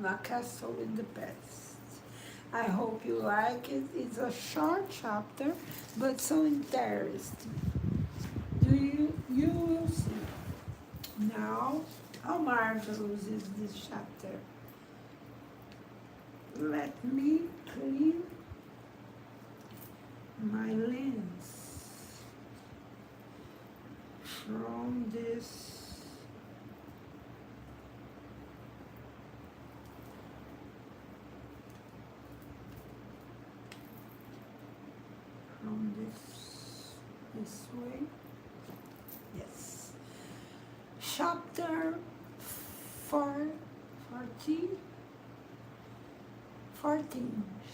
A Castle in the Past. I hope you like it. It's a short chapter, but so interesting. You will see. Now, how marvelous is this chapter? Let me clean my lens from this way. Yes. Chapter 14.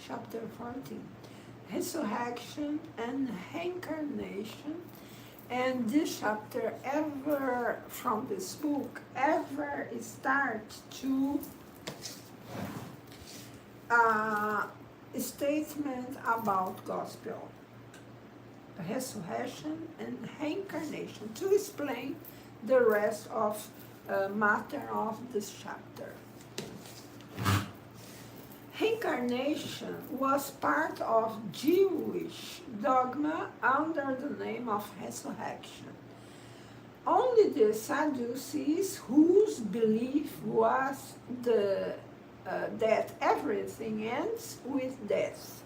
Chapter 14. Resurrection and reincarnation. And this chapter ever, from this book, ever start to a statement about gospel, resurrection and reincarnation, to explain the rest of matter of this chapter. Reincarnation was part of Jewish dogma under the name of resurrection. Only the Sadducees, whose belief was that everything ends with death,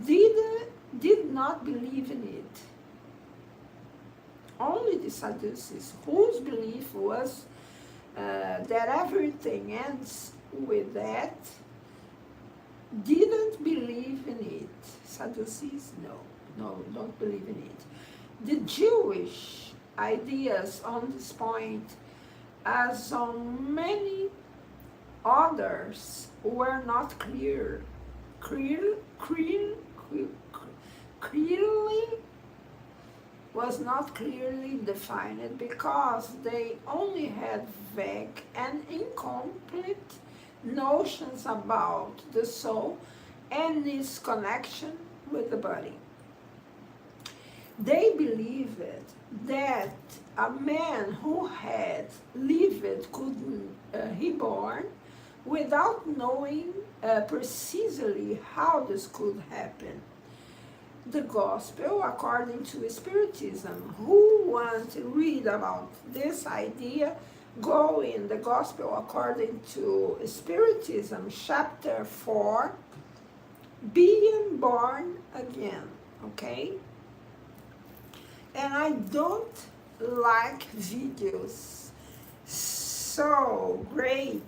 did not believe in it. Only the Sadducees, whose belief was that everything ends with that, didn't believe in it. Sadducees, no, don't believe in it. The Jewish ideas on this point, as on many others, were not clearly was not clearly defined, because they only had vague and incomplete notions about the soul and its connection with the body. They believed that a man who had lived could reborn without knowing precisely how this could happen. The gospel, according to Spiritism, who want to read about this idea, go in the gospel according to Spiritism, chapter 4, being born again, okay? And I don't like videos so great.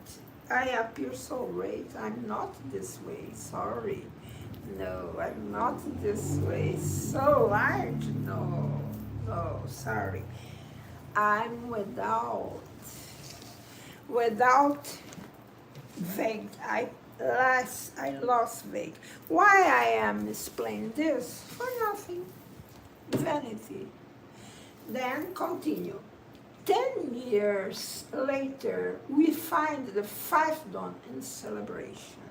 I appear so great. I'm not this way, sorry. No, I'm not this way. So large? No, sorry. I'm without vague. I lost vague. Why I am explaining this? For nothing. Vanity. Then continue. 10 years later, we find the fifth dawn in celebration,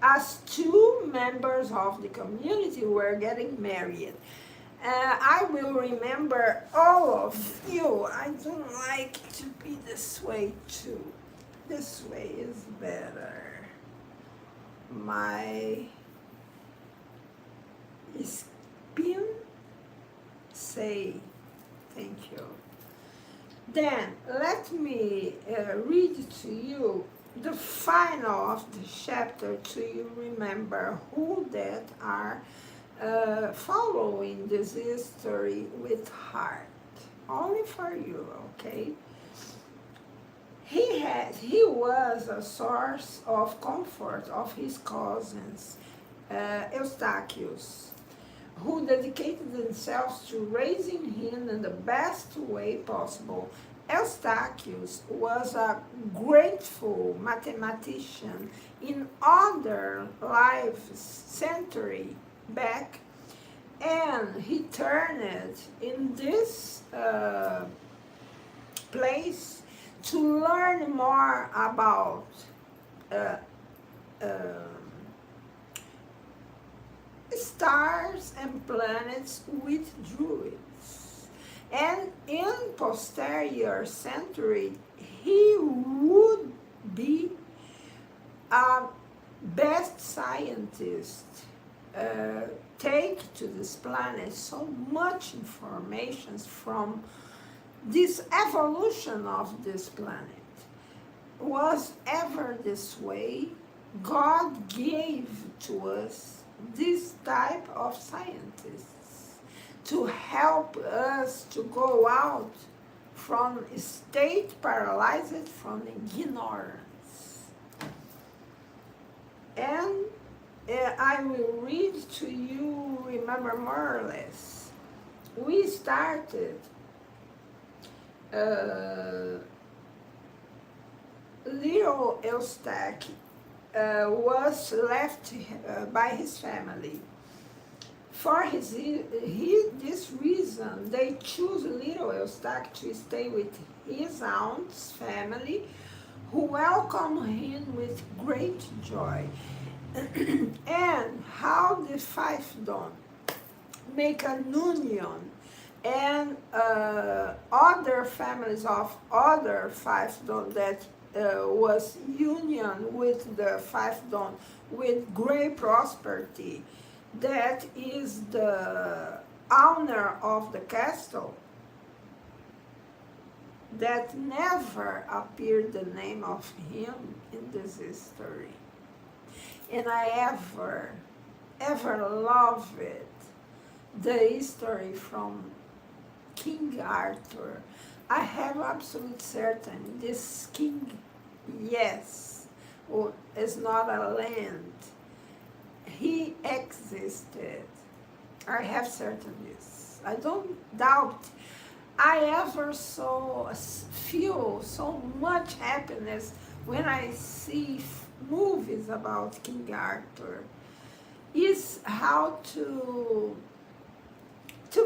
as two members of the community were getting married. I will remember all of you. I don't like to be this way too. This way is better. My spin say thank you. Then let me read to you the final of the chapter, to you remember who that are following this history with heart. Only for you, okay? He was a source of comfort of his cousins, Eustachius, who dedicated themselves to raising him in the best way possible. Eustachius was a grateful mathematician in other lives century back, and he turned in this place to learn more about stars and planets with druids. And in posterior century, he would be a best scientist take to this planet so much information from this evolution of this planet. Was ever this way? God gave to us this type of scientists to help us to go out from state paralyzed from ignorance. And I will read to you, remember more or less. We started little Eustach was left by his family. For this reason, they choose little Eustach to stay with his aunt's family, who welcomed him with great joy. And how the fiefdom make an union, and other families of other fiefdom that was union with the fiefdom with great prosperity, that is the owner of the castle, that never appeared the name of him in this history. And I ever love it, the history from King Arthur. I have absolute certain this king, yes, is not a land. He existed. I have certain this. I don't doubt. I ever feel so much happiness when I see movies about King Arthur. Is how to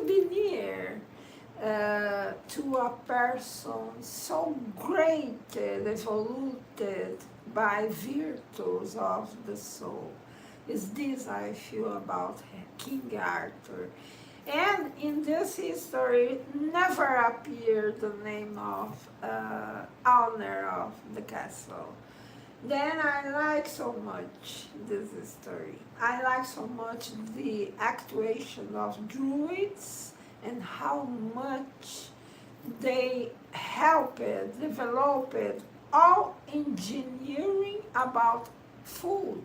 be near to a person so great, evolved by virtues of the soul. Is this I feel about King Arthur. And in this history never appeared the name of owner of the castle. Then I like so much this story. I like so much the actuation of druids and how much they helped, developed all engineering about food,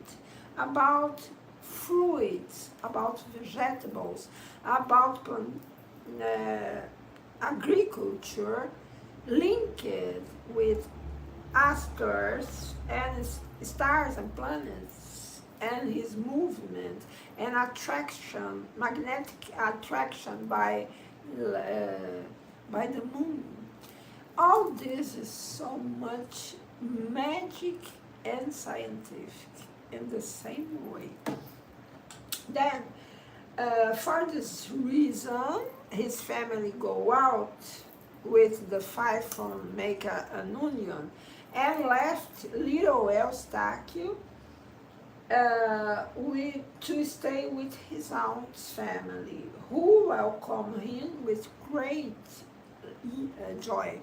about fruits, about vegetables, about agriculture, linked with asters and stars and planets and his movement and attraction, magnetic attraction by the moon. All this is so much magic and scientific in the same way. Then, for this reason, his family go out with the five from make an union, and left little Eustachio to stay with his aunt's family, who welcomed him with great joy.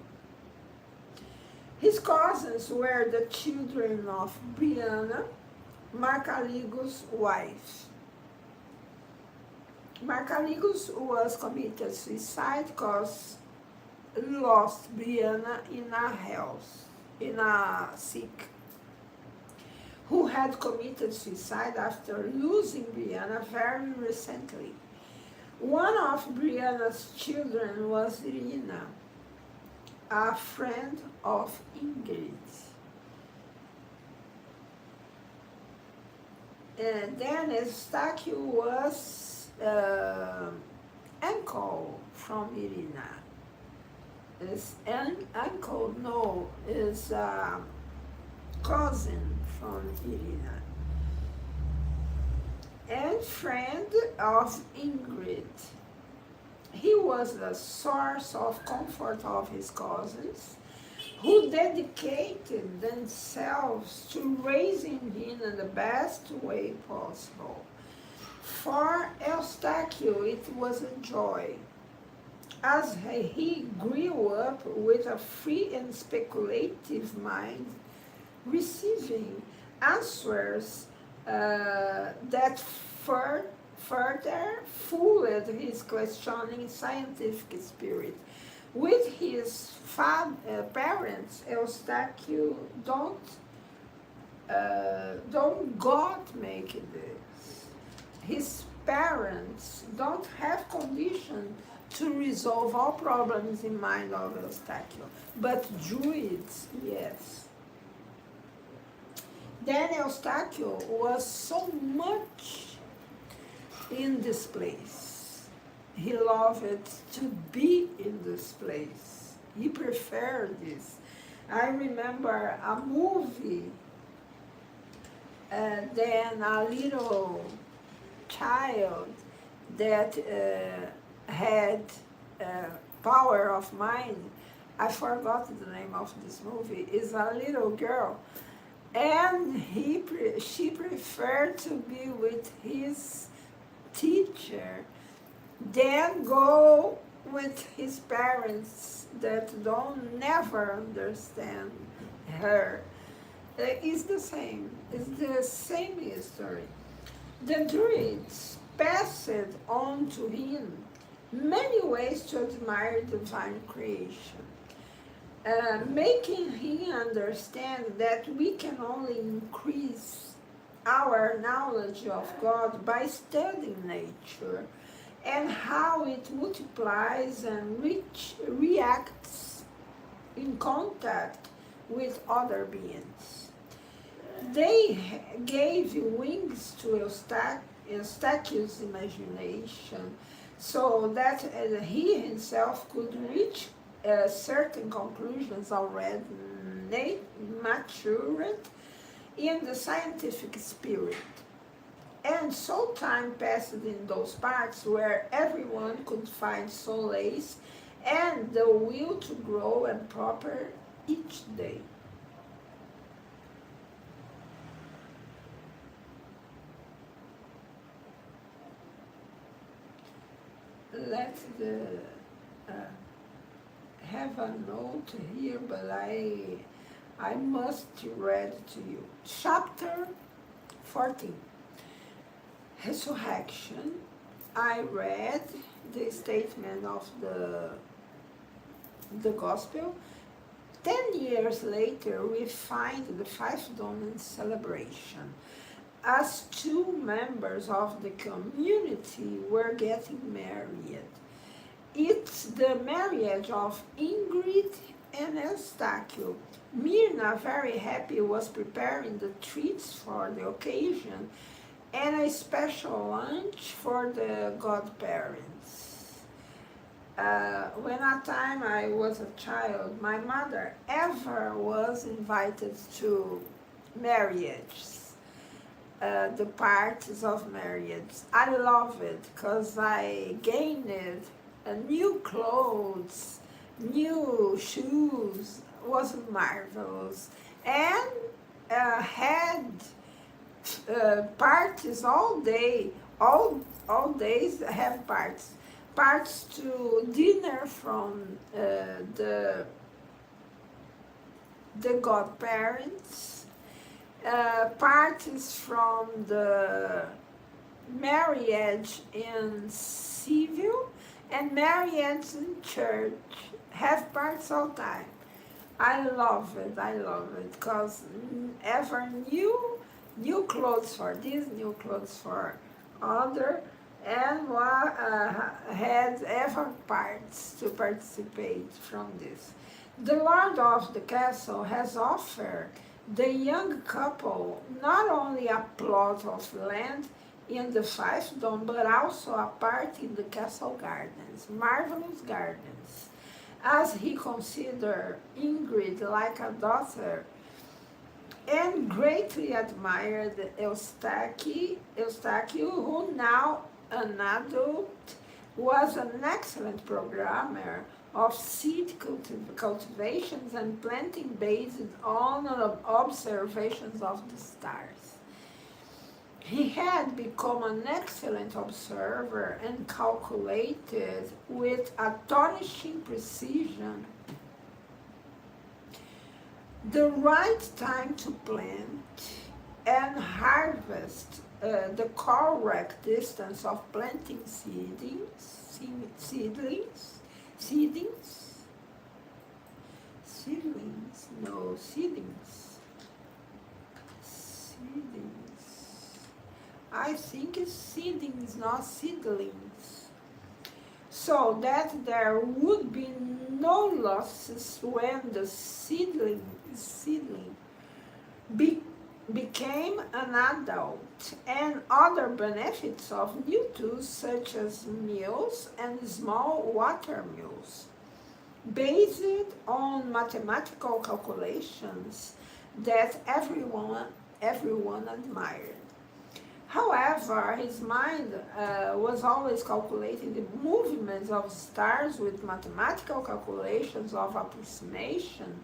His cousins were the children of Brianna, Marcaligo's wife. Marcaligus was committed suicide because lost Brianna in a house, in a sick, who had committed suicide after losing Brianna very recently. One of Brianna's children was Irina, a friend of Ingrid. And then Eustachio was uncle from Irina. Is uncle, no, is cousin from Irina. And friend of Ingrid. He was the source of comfort of his cousins, who dedicated themselves to raising him in the best way possible. For Eustachio, it was a joy, as he grew up with a free and speculative mind, receiving answers that further fueled his questioning scientific spirit. With his parents, Eustachio don't God make this. His parents don't have condition to resolve all problems in mind of Eustachio, but Druids, yes. Then Eustachio was so much in this place. He loved to be in this place. He preferred this. I remember a movie, then a little child that had power of mind. I forgot the name of this movie. Is a little girl, and she preferred to be with his teacher than go with his parents that don't never understand her. It's the same. It's the same history. The Druids passed on to him many ways to admire divine creation, making him understand that we can only increase our knowledge of God by studying nature and how it multiplies and reacts in contact with other beings. They gave wings to Eustachio's imagination so that he himself could reach certain conclusions already matured in the scientific spirit. And so time passed in those parts where everyone could find solace and the will to grow and prosper each day. Let's have a note here, but I must read to you. Chapter 14, Resurrection. I read the statement of the Gospel. 10 years later, we find the Five Dawn celebration, as two members of the community were getting married. It's the marriage of Ingrid and Eustachio. Mirna, very happy, was preparing the treats for the occasion and a special lunch for the godparents. When at time I was a child, my mother ever was invited to marriages, the parties of marriage. I love it because I gained new clothes, new shoes, was marvelous, and had parties all day, all days have parts to dinner from the godparents, parties from the marriage in civil and marriage in church. Have parts all time. I love it, because ever new clothes for this, new clothes for other, and had ever parts to participate from this. The Lord of the castle has offered the young couple not only a plot of land in the Five Dawn, but also a part in the castle gardens, marvelous gardens, as he considered Ingrid like a daughter and greatly admired Eustachio, who now an adult was an excellent programmer of seed cultivations and planting based on observations of the stars. He had become an excellent observer and calculated with astonishing precision the right time to plant the correct distance of planting seedlings. I think it's seedings, not seedlings. So that there would be no losses when the seedling became an adult, and other benefits of new tools such as mills and small water mills, based on mathematical calculations that everyone admired. However, his mind was always calculating the movements of stars with mathematical calculations of approximation,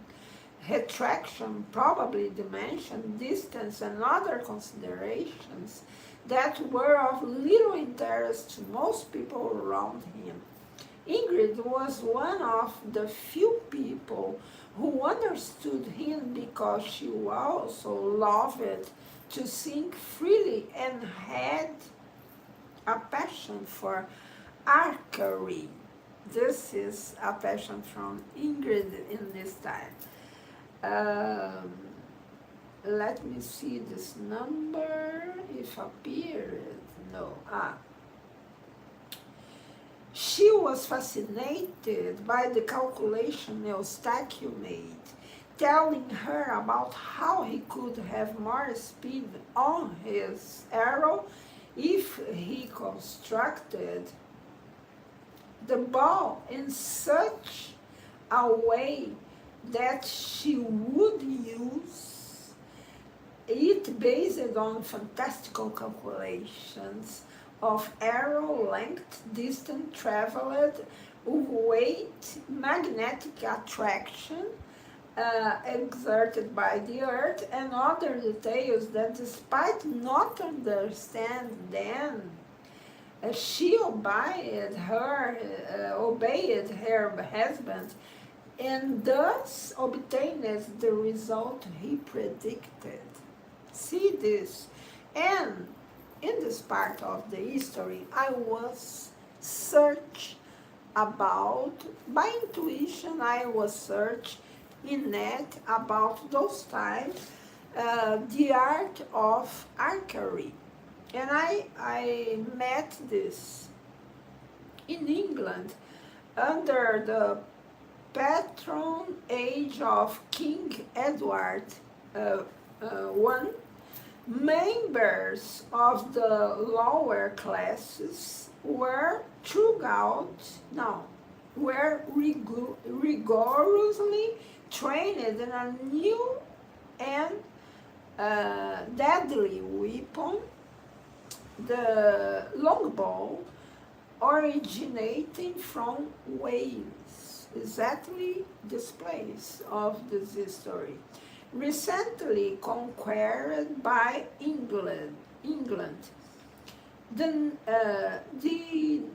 retraction, probably dimension, distance, and other considerations that were of little interest to most people around him. Ingrid was one of the few people who understood him because she also loved to think freely and had a passion for archery. This is a passion from Ingrid in this time. Let me see this number, if appeared, no. She was fascinated by the calculation Eustachio made, telling her about how he could have more speed on his arrow if he constructed the ball in such a way that she would use it based on fantastical calculations of arrow length, distance traveled, weight, magnetic attraction exerted by the earth, and other details that, despite not understanding them, she obeyed her husband, and thus obtained the result he predicted. See this? And in this part of the history, I was search about, by intuition, I was search in net about those times, the art of archery. And I met this in England under the patronage of King Edward I. Members of the lower classes were rigorously trained in a new and deadly weapon, the longbow, originating from Wales, exactly this place of this history, recently conquered by England. The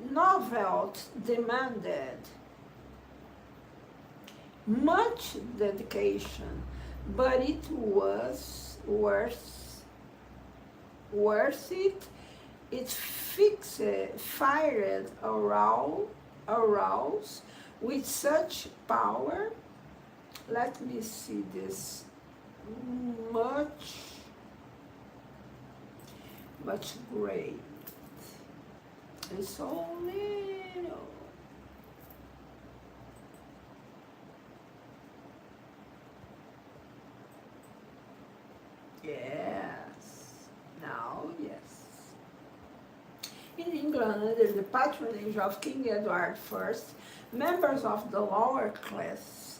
novelty demanded much dedication, but it was worth it. It fired aroused with such power. Let me see this. Much great. It's so little. Yes. Now, yes. In England, under the patronage of King Edward I, members of the lower class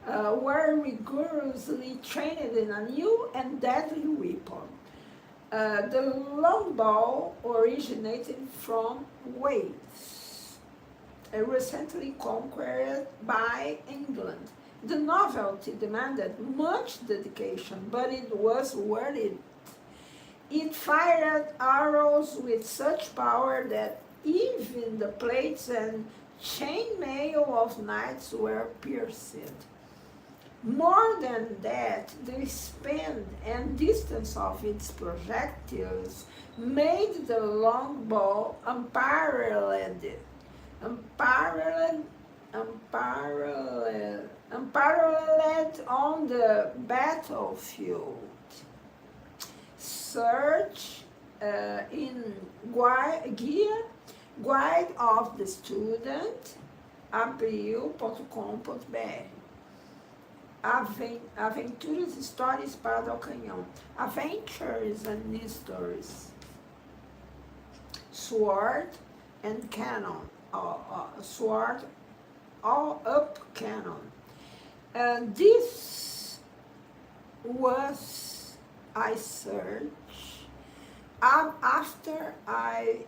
were rigorously trained in a new and deadly weapon. The longbow originated from Wales, recently conquered by England. The novelty demanded much dedication, but it was worth it. It fired arrows with such power that even the plates and chainmail of knights were pierced. More than that, the span and distance of its projectiles made the longbow unparalleled, unparalleled on the battlefield. Search in Guide of the Student, abril.com.br. Aventuras, Histórias para o Canhão. Adventures and Stories. Sword and Cannon. Sword all up cannon. This was I search after I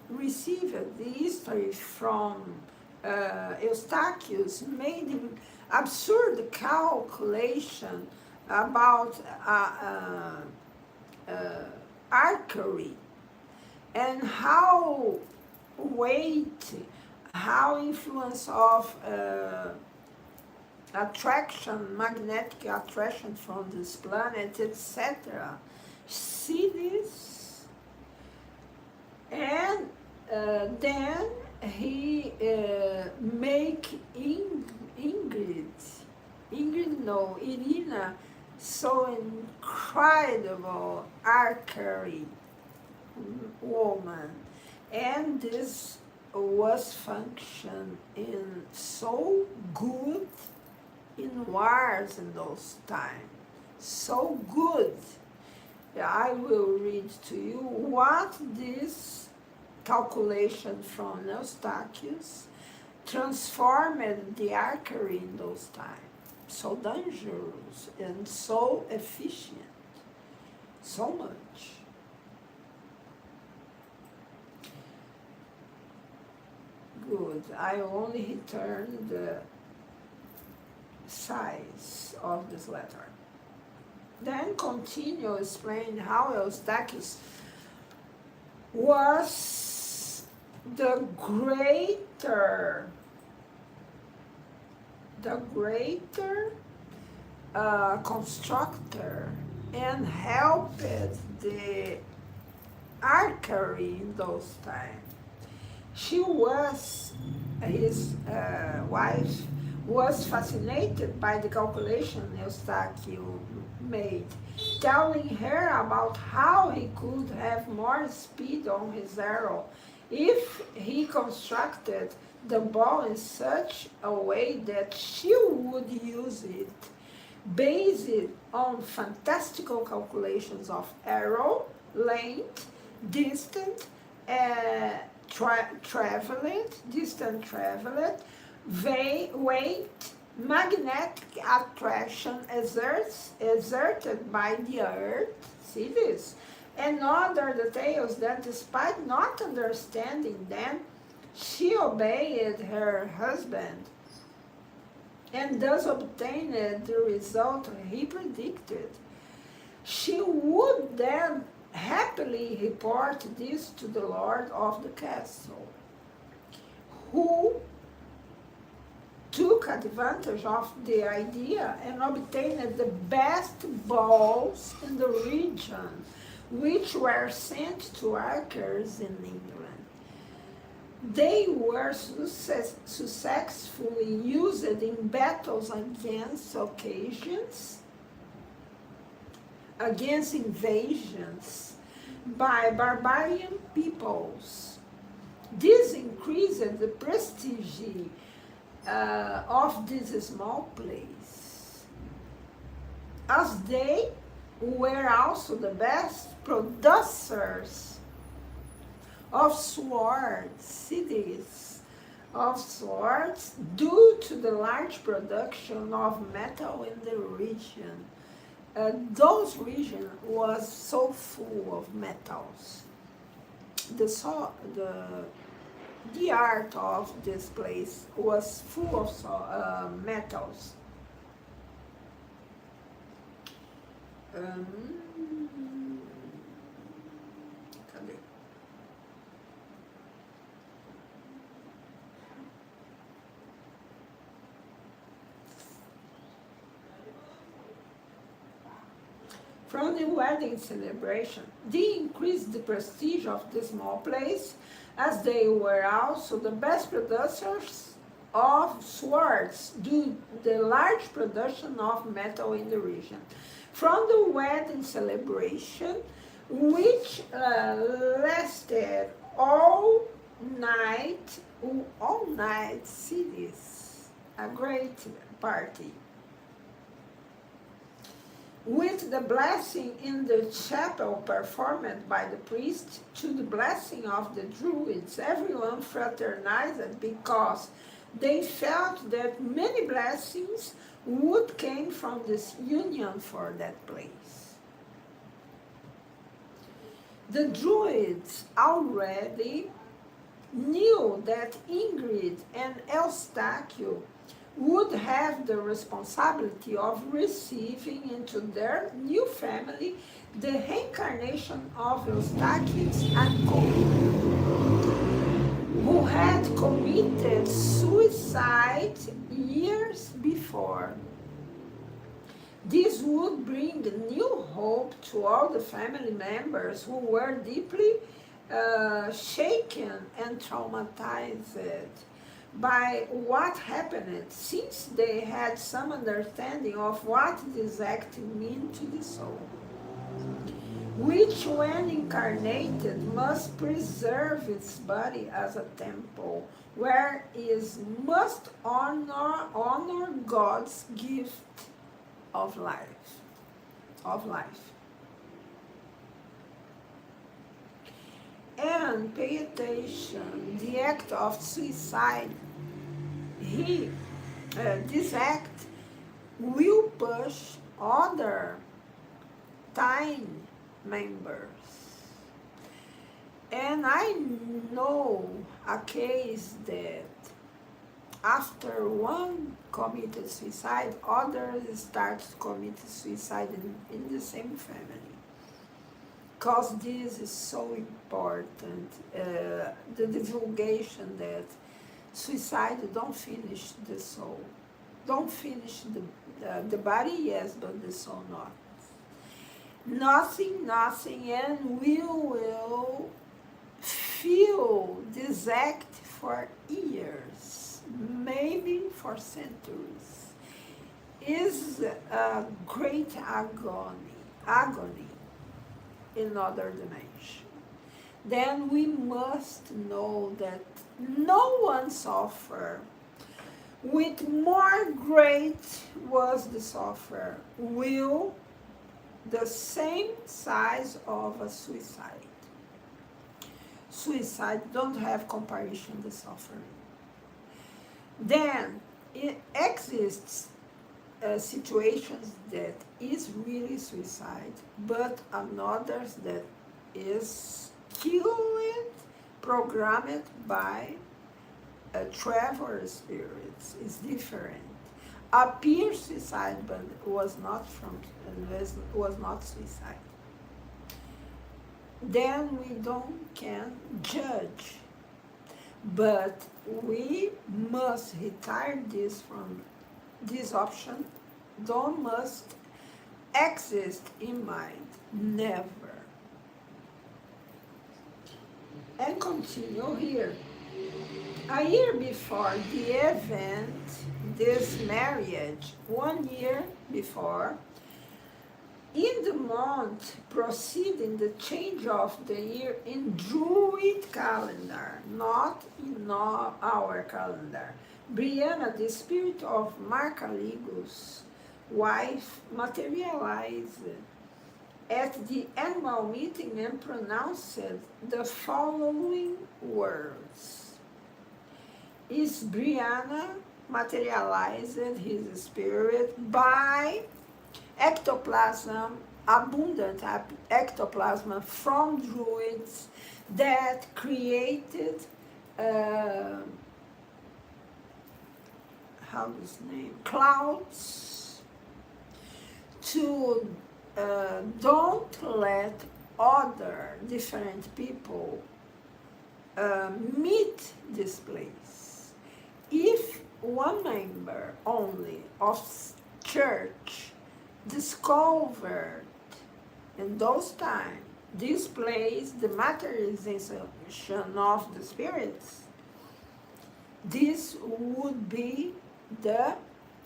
received the history from Eustachius, made him absurd calculation about archery and how weight, how influence of attraction, magnetic attraction from this planet, etc. See this? And then he make Irina, so incredible archery woman, and this was function in so good in wars in those times, so good. I will read to you what this calculation from Eustachius transformed the archery in those times. So dangerous and so efficient, so much. Good. I only returned the size of this letter. Then continue explain how Eustachius was the greater constructor and helped the archery in those times. His wife was fascinated by the calculation Eustachius made, telling her about how he could have more speed on his arrow if he constructed the ball in such a way that she would use it, based on fantastical calculations of arrow, length, distance traveled, weight, magnetic attraction exerted by the earth, see this, and other details that despite not understanding them, she obeyed her husband and thus obtained the result he predicted. She would then happily report this to the lord of the castle, who took advantage of the idea and obtained the best balls in the region, which were sent to archers in England. They were successfully used in battles against invasions by barbarian peoples. This increased the prestige of this small place, as they were also the best producers of swords, cities of swords, due to the large production of metal in the region. Those region was so full of metals. The art of this place was full of metals. Cadê? from the wedding celebration. They increased the prestige of the small place, as they were also the best producers of swords due to the large production of metal in the region. From the wedding celebration, which lasted night, all night cities, a great party. With the blessing in the chapel performed by the priest to the blessing of the Druids, everyone fraternized because they felt that many blessings would come from this union for that place. The Druids already knew that Ingrid and Eustachio would have the responsibility of receiving into their new family the reincarnation of Eustachius uncle, who had committed suicide years before. This would bring new hope to all the family members who were deeply shaken and traumatized by what happened, since they had some understanding of what this act meant to the soul, which when incarnated must preserve its body as a temple, where it must honor God's gift of life. And pay attention, the act of suicide, this act will push other time members. And I know a case that after one committed suicide, others start to commit suicide in the same family. Because this is so important, the divulgation that suicide don't finish the soul. Don't finish the body, yes, but the soul not. Nothing, and we will feel this act for years, maybe for centuries. Is a great agony in other dimension. Then we must know that no one suffer with more great was the suffer will the same size of a suicide. Suicide don't have comparison the suffering. Then it exists situations that is really suicide, but another that is killed, programmed by traveler spirits. Is different. Appear suicide, but was not suicide. Then we can judge, but we must retire this from this option. Don't must exist in mind, never. And continue here. A year before the event, this marriage, 1 year before, in the month preceding the change of the year in Druid calendar, not in our calendar, Brianna, the spirit of Marcaligus' wife, materialized at the annual meeting and pronounced the following words. Is Brianna materialized his spirit by ectoplasm, abundant ectoplasm from druids that created clouds to don't let other different people meet this place. If one member only of church discovered In those times, this place, the materialization of the spirits, this would be the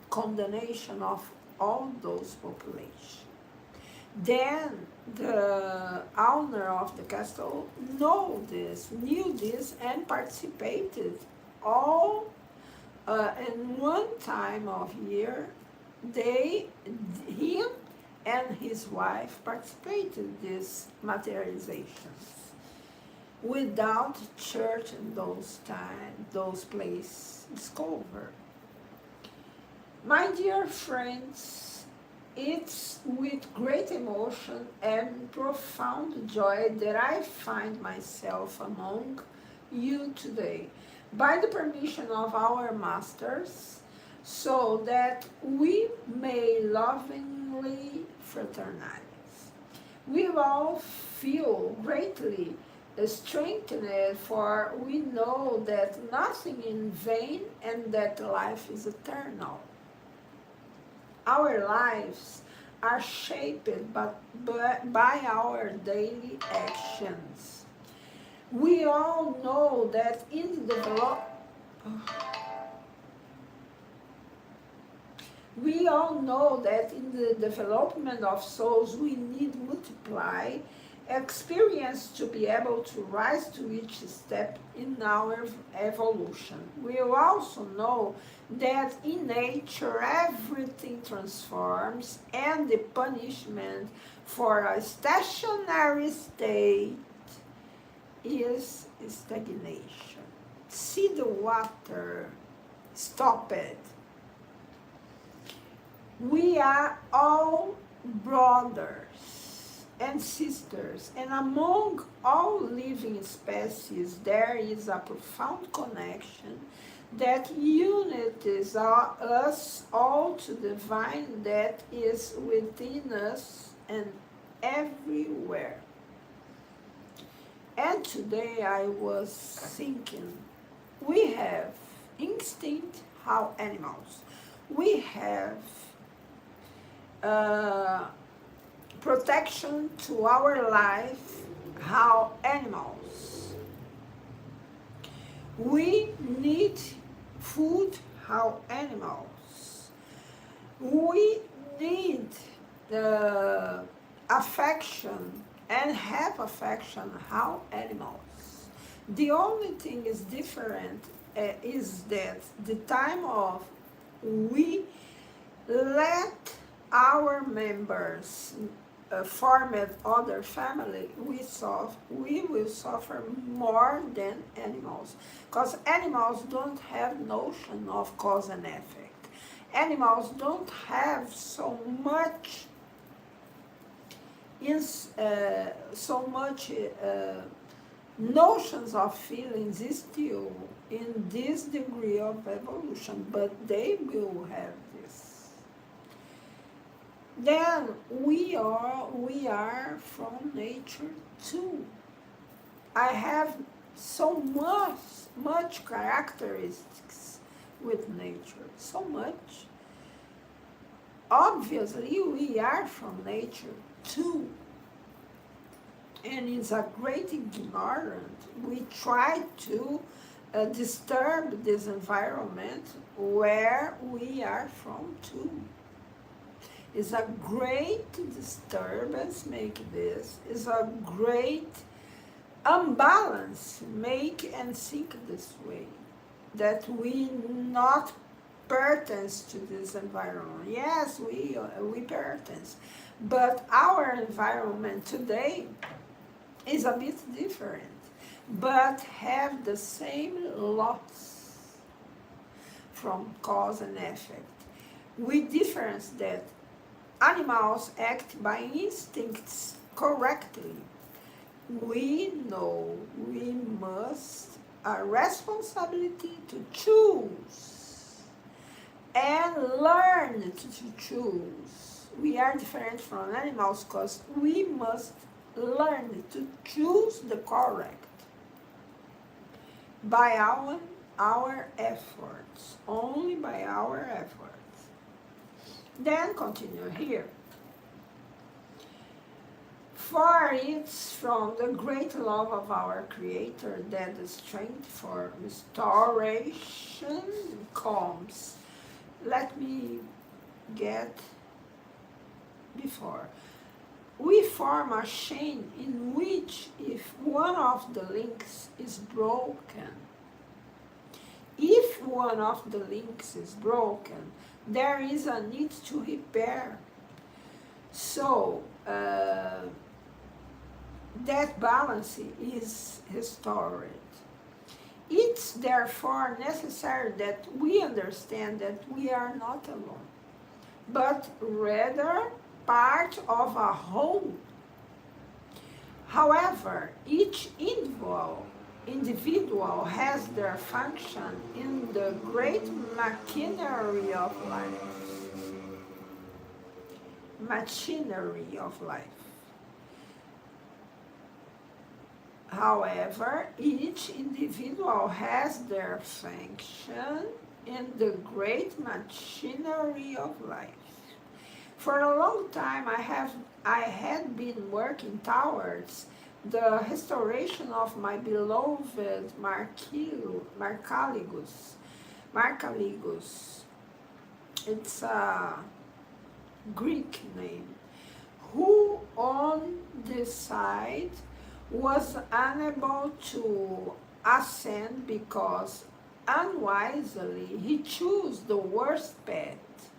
condemnation of all those populations. Then the owner of the castle knew this, and participated all in one time of year. Him and his wife participated these materializations. Without church in those places discovered. My dear friends, it's with great emotion and profound joy that I find myself among you today, by the permission of our masters, so that we may lovingly fraternize. We all feel greatly strengthened, for we know that nothing is vain and that life is eternal. Our lives are shaped by our daily actions. We all know that in the development of souls we need multiply experience to be able to rise to each step in our evolution. We also know that in nature everything transforms, and the punishment for a stationary state is stagnation. See the water, stop it. We are all brothers and sisters, and among all living species there is a profound connection that unites us all to the divine that is within us and everywhere. And today I was thinking, we have instinct how animals. We have protection to our life, how animals. We need food, how animals. We need affection and have affection, how animals. The only thing is different is that the time of we let our members form other family, we will suffer more than animals, because animals don't have notion of cause and effect. Animals don't have so much notions of feelings still in this degree of evolution, but they will have this. Then we are from nature too. I have so much characteristics with nature, so much. Obviously, we are from nature too. And it's a great ignorance. We try to disturb this environment where we are from too. It's a great disturbance, make this. It's a great unbalance, make and think this way. That we not pertains to this environment. Yes, we pertains. But our environment today is a bit different, but have the same laws from cause and effect. With difference that animals act by instincts correctly. We know we must a responsibility to choose and learn to choose. We are different from animals because we must learn to choose the correct by our efforts, only by our efforts. Then continue here. it's from the great love of our Creator that the strength for restoration comes. Let me get before. We form a chain in which if one of the links is broken, if one of the links is broken, there is a need to repair. So that balance is restored. It's therefore necessary that we understand that we are not alone, but rather part of a whole. However, each individual has their function in the great machinery of life. Machinery of life. However, each individual has their function in the great machinery of life. For a long time, I had been working towards the restoration of my beloved Marcaligos. It's a Greek name, who on this side was unable to ascend because unwisely he chose the worst path,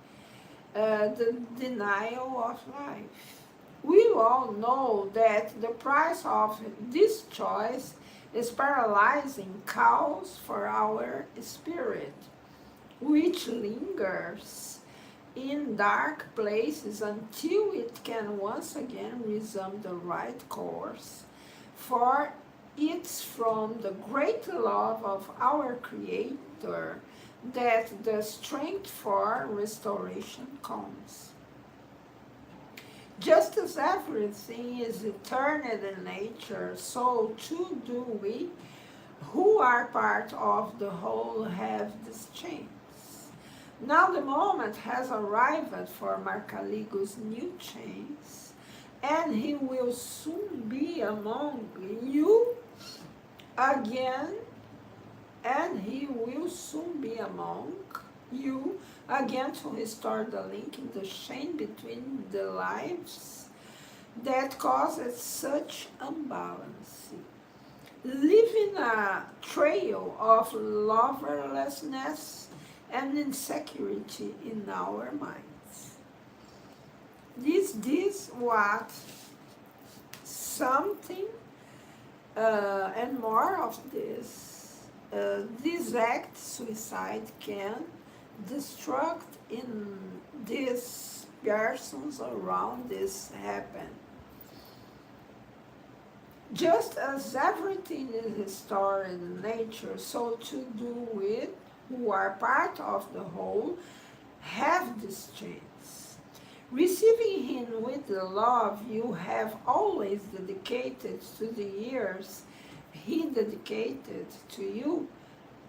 the denial of life. We all know that the price of this choice is paralyzing cause for our spirit, which lingers in dark places until it can once again resume the right course. For it's from the great love of our Creator that the strength for restoration comes. Just as everything is eternal in nature, so too do we, who are part of the whole, have this change. Now the moment has arrived for Marcaligos' new chains, and he will soon be among you again, to restore the link in the chain between the lives that causes such imbalance, leaving a trail of lovelessness and insecurity in our minds. This what something and more of this act, suicide, can destruct in these persons around this happen. Just as everything is restored in nature, so to do we, who are part of the whole, have this chance. Receiving him with the love you have always dedicated to the years he dedicated to you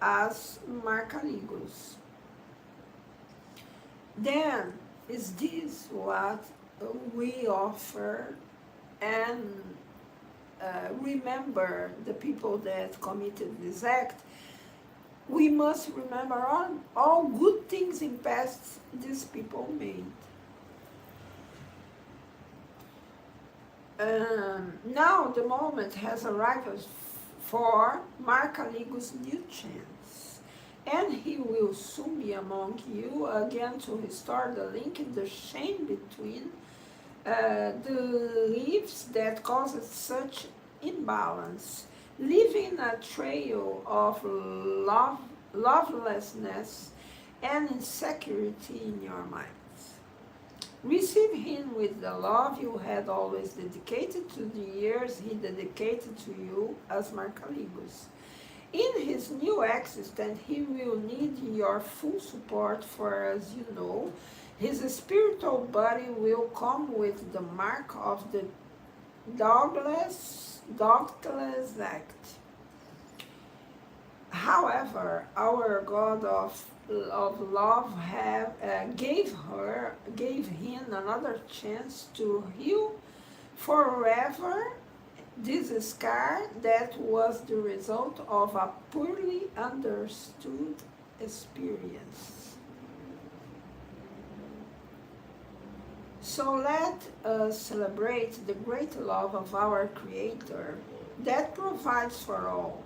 as Marcaligos. Then is this what we offer and remember the people that committed this act. We must remember all good things in past these people made. Now the moment has arrived for Marcaligos' new chance, and he will soon be among you again to restore the link in the chain between the leaves that causes such imbalance, leaving a trail of lovelessness and insecurity in your minds. Receive him with the love you had always dedicated to the years he dedicated to you as Marcaligos. In his new existence, he will need your full support, for as you know, his spiritual body will come with the mark of the doubtless act. However, our God of love gave him another chance to heal forever This scar that was the result of a poorly understood experience. So let us celebrate the great love of our Creator that provides for all.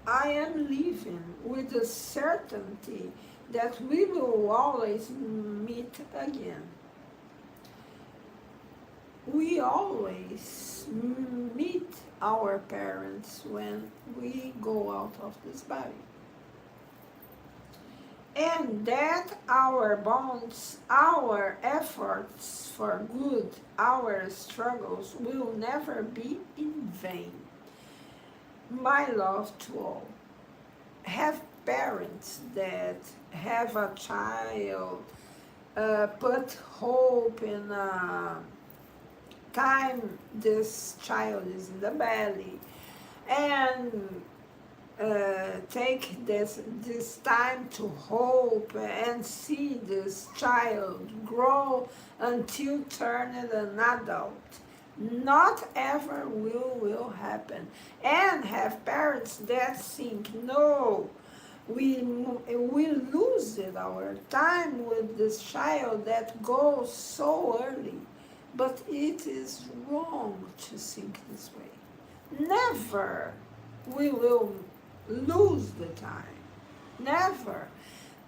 I am living with the certainty that we will always meet again. We always meet our parents when we go out of this body. And that our bonds, our efforts for good, our struggles will never be in vain. My love to all. Have parents that have a child, put hope in time this child is in the belly, and take this time to hope and see this child grow until turn an adult. Not ever will happen. And have parents that think, no, we lose it, our time with this child that goes so early. But it is wrong to think this way. Never we will lose the time. Never.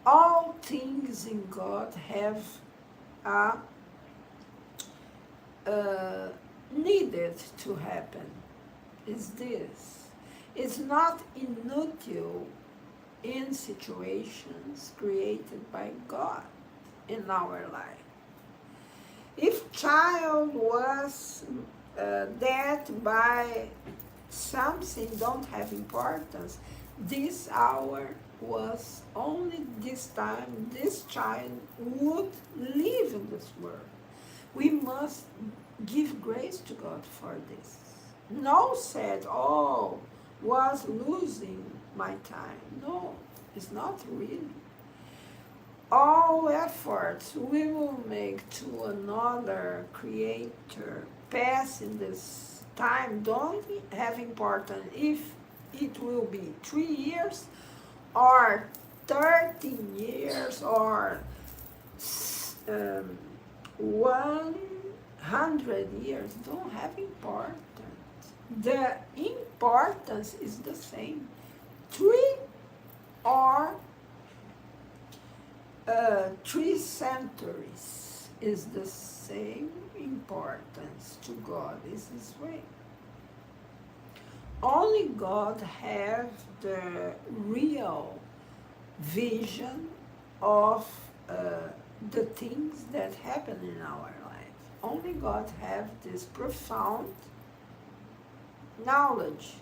All things in God have needed to happen. Is this. It's not inutile in situations created by God in our life. If child was dead by something don't have importance, this hour was only this time this child would live in this world. We must give grace to God for this. No said, oh, was losing my time. No, it's not really. All efforts we will make to another creator passing this time don't have importance if it will be 3 years or 13 years or 100 years, don't have importance. The importance is the same. 3 or 3 centuries is the same importance to God. Is this way. Only God has the real vision of the things that happen in our life. Only God has this profound knowledge,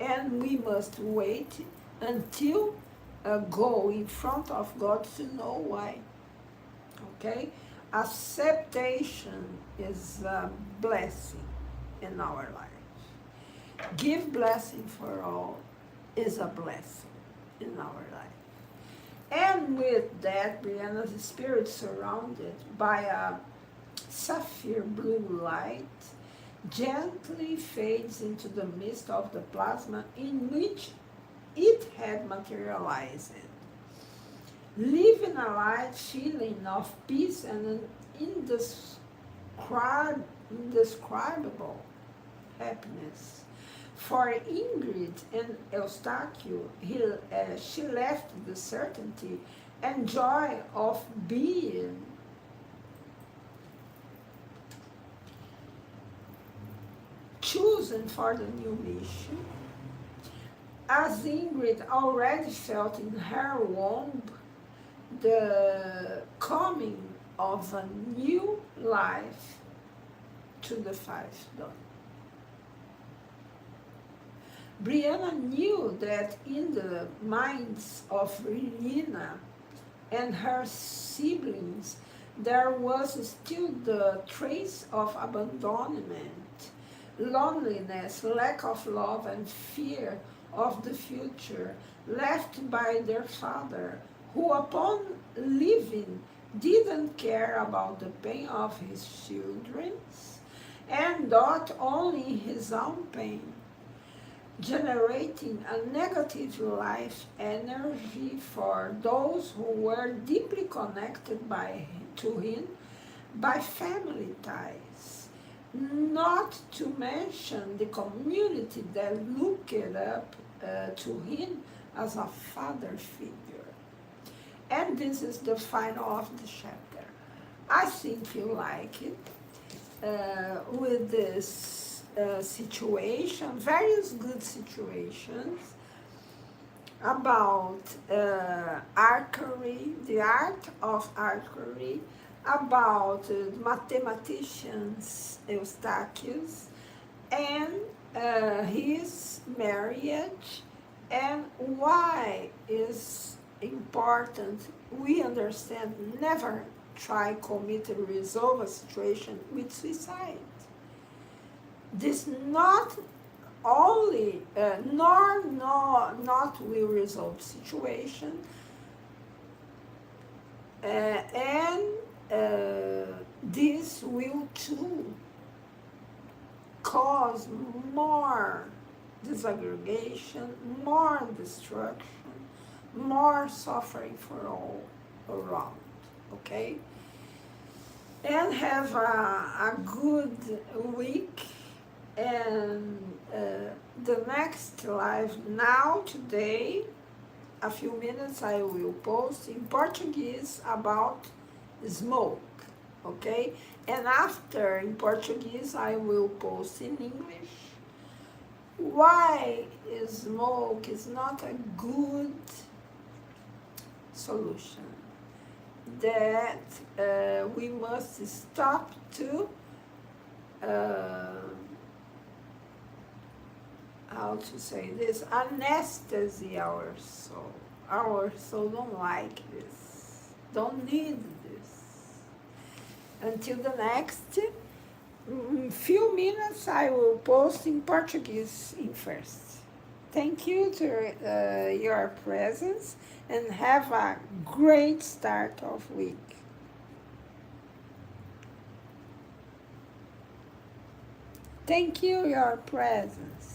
and we must wait until go in front of God to know why. Okay? Acceptation is a blessing in our life. Give blessing for all is a blessing in our life. And with that, Brianna's spirit surrounded by a sapphire blue light gently fades into the midst of the plasma in which it had materialized, leaving a light feeling of peace and an indescribable happiness. For Ingrid and Eustáquio, she left the certainty and joy of being chosen for the new mission. As Ingrid already felt in her womb the coming of a new life to the 5th dawn. Brianna knew that in the minds of Regina and her siblings there was still the trace of abandonment, loneliness, lack of love, and fear of the future left by their father, who upon leaving didn't care about the pain of his children and not only his own pain, generating a negative life energy for those who were deeply connected to him by family ties. Not to mention the community that looked up to him as a father figure. And this is the final of the chapter. I think you like it. With this situation, various good situations about archery, the art of archery, about mathematicians Eustachius, and his marriage, and why is important. We understand never try, commit, and resolve a situation with suicide. This not only, not will resolve situation, and this will too cause more disaggregation, more destruction, more suffering for all around, okay? And have a good week. And the next live now, today, a few minutes I will post in Portuguese about smoke, okay? And after in Portuguese I will post in English why smoke is not a good solution, that we must stop to how to say this, anesthesia our soul. Our soul don't like this, don't need this. Until the next few minutes, I will post in Portuguese in first. Thank you to your presence, and have a great start of week. Thank you, your presence.